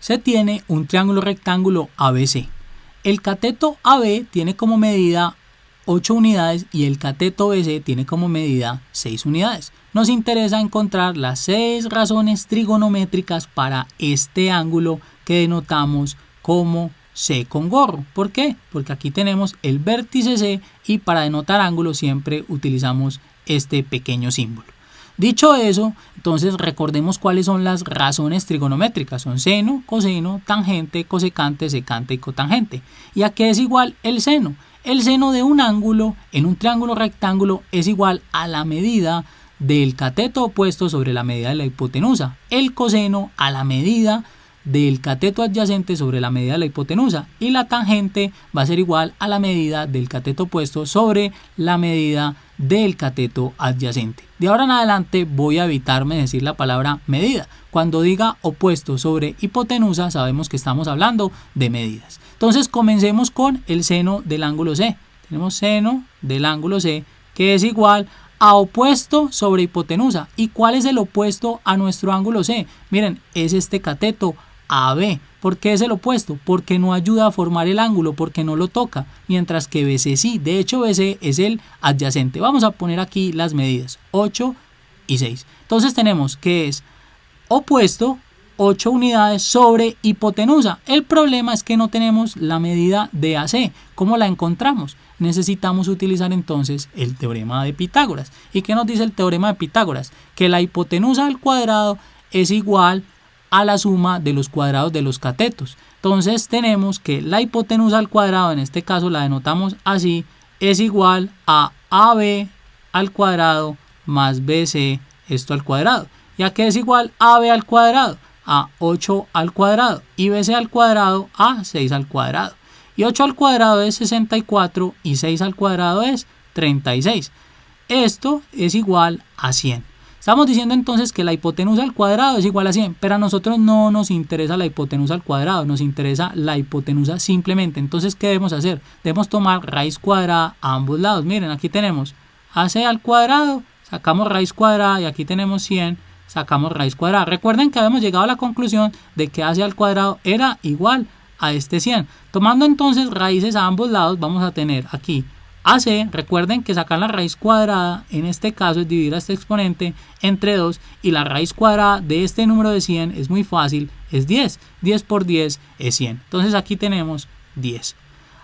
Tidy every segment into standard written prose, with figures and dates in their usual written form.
se tiene un triángulo rectángulo ABC. El cateto AB tiene como medida 8 unidades y el cateto BC tiene como medida 6 unidades. Nos interesa encontrar las 6 razones trigonométricas para este ángulo que denotamos como C con gorro. ¿Por qué? Porque aquí tenemos el vértice C y para denotar ángulos siempre utilizamos este pequeño símbolo. Dicho eso, entonces recordemos cuáles son las razones trigonométricas. Son seno, coseno, tangente, cosecante, secante y cotangente. ¿Y a qué es igual el seno? El seno de un ángulo en un triángulo rectángulo es igual a la medida del cateto opuesto sobre la medida de la hipotenusa. El coseno a la medida del cateto adyacente sobre la medida de la hipotenusa. Y la tangente va a ser igual a la medida del cateto opuesto sobre la medida del cateto adyacente. De ahora en adelante voy a evitarme decir la palabra medida. Cuando diga opuesto sobre hipotenusa sabemos que estamos hablando de medidas. Entonces comencemos con el seno del ángulo C. Tenemos seno del ángulo C que es igual a opuesto sobre hipotenusa. ¿Y cuál es el opuesto a nuestro ángulo C? Miren, es este cateto AB. ¿Por qué es el opuesto? Porque no ayuda a formar el ángulo, porque no lo toca, mientras que BC sí. De hecho, BC es el adyacente. Vamos a poner aquí las medidas, 8 y 6. Entonces tenemos que es opuesto, 8 unidades sobre hipotenusa. El problema es que no tenemos la medida de AC. ¿Cómo la encontramos? Necesitamos utilizar entonces el teorema de Pitágoras. ¿Y qué nos dice el teorema de Pitágoras? Que la hipotenusa al cuadrado es igual a la suma de los cuadrados de los catetos. Entonces tenemos que la hipotenusa al cuadrado, en este caso la denotamos así, es igual a AB al cuadrado más BC, esto al cuadrado. ¿Y a qué es igual AB al cuadrado? A 8 al cuadrado y BC al cuadrado a 6 al cuadrado. Y 8 al cuadrado es 64 y 6 al cuadrado es 36. Esto es igual a 100. Estamos diciendo entonces que la hipotenusa al cuadrado es igual a 100, pero a nosotros no nos interesa la hipotenusa al cuadrado, nos interesa la hipotenusa simplemente. Entonces, ¿qué debemos hacer? Debemos tomar raíz cuadrada a ambos lados. Miren, aquí tenemos AC al cuadrado, sacamos raíz cuadrada y aquí tenemos 100, sacamos raíz cuadrada. Recuerden que habíamos llegado a la conclusión de que AC al cuadrado era igual a este 100. Tomando entonces raíces a ambos lados, vamos a tener aquí AC, recuerden que sacar la raíz cuadrada en este caso es dividir a este exponente entre 2 y la raíz cuadrada de este número de 100 es muy fácil, es 10. 10 por 10 es 100. Entonces aquí tenemos 10.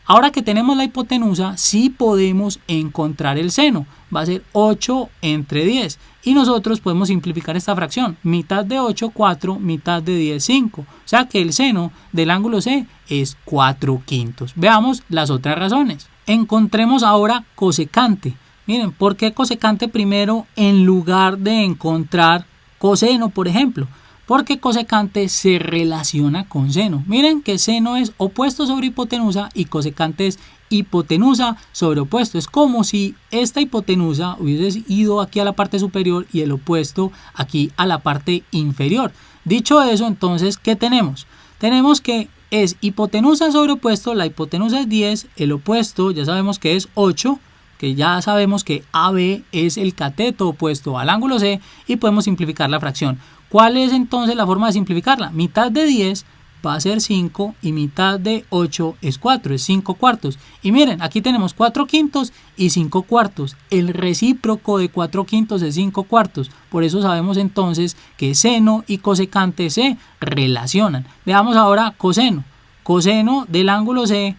Ahora que tenemos la hipotenusa, sí podemos encontrar el seno. Va a ser 8 entre 10. Y nosotros podemos simplificar esta fracción. Mitad de 8, 4, mitad de 10, 5. O sea que el seno del ángulo C es 4/5. Veamos las otras razones. Encontremos ahora cosecante. Miren, ¿por qué cosecante primero en lugar de encontrar coseno, por ejemplo? Porque cosecante se relaciona con seno. Miren que seno es opuesto sobre hipotenusa y cosecante es hipotenusa sobre opuesto. Es como si esta hipotenusa hubiese ido aquí a la parte superior y el opuesto aquí a la parte inferior. Dicho eso, entonces, ¿qué tenemos? Tenemos que es hipotenusa sobre opuesto, la hipotenusa es 10, el opuesto ya sabemos que es 8, que ya sabemos que AB es el cateto opuesto al ángulo C y podemos simplificar la fracción. ¿Cuál es entonces la forma de simplificarla? Mitad de 10 va a ser 5 y mitad de 8 es 4, es 5 cuartos. Y miren, aquí tenemos 4/5 y 5 cuartos. El recíproco de 4/5 es 5 cuartos. Por eso sabemos entonces que seno y cosecante se relacionan. Veamos ahora coseno. Coseno del ángulo C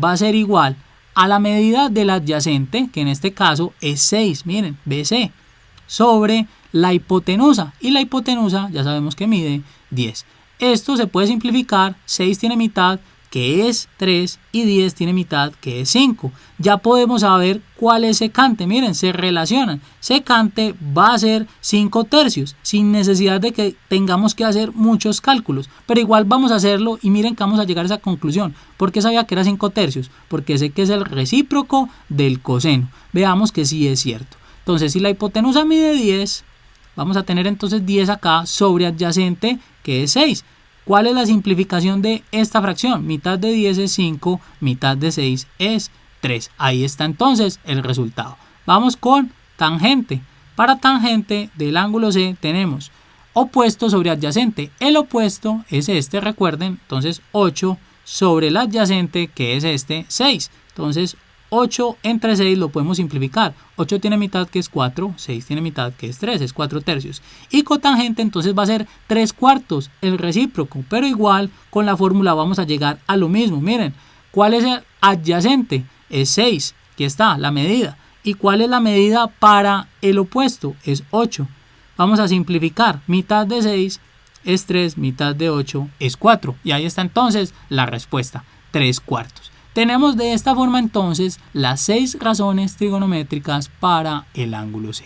va a ser igual a la medida del adyacente, que en este caso es 6, miren, BC, sobre la hipotenusa. Y la hipotenusa ya sabemos que mide 10. Esto se puede simplificar, 6 tiene mitad, que es 3, y 10 tiene mitad, que es 5. Ya podemos saber cuál es secante, miren, se relacionan. Secante va a ser 5/3, sin necesidad de que tengamos que hacer muchos cálculos, pero igual vamos a hacerlo y miren que vamos a llegar a esa conclusión. ¿Por qué sabía que era 5/3? Porque sé que es el recíproco del coseno. Veamos que sí es cierto. Entonces, si la hipotenusa mide 10, vamos a tener entonces 10 acá sobre adyacente, que es 6. ¿Cuál es la simplificación de esta fracción? Mitad de 10 es 5, mitad de 6 es 3. Ahí está entonces el resultado. Vamos con tangente. Para tangente del ángulo C tenemos opuesto sobre adyacente. El opuesto es este, recuerden. Entonces 8 sobre el adyacente, que es este, 6. Entonces 8 entre 6 lo podemos simplificar. 8 tiene mitad, que es 4. 6 tiene mitad, que es 3. Es 4 tercios. Y cotangente entonces va a ser 3 cuartos, el recíproco. Pero igual con la fórmula vamos a llegar a lo mismo. Miren, ¿cuál es el adyacente? Es 6. Aquí está la medida. ¿Y cuál es la medida para el opuesto? Es 8. Vamos a simplificar. Mitad de 6 es 3, mitad de 8 es 4. Y ahí está entonces la respuesta, 3 cuartos. Tenemos de esta forma entonces las 6 razones trigonométricas para el ángulo C.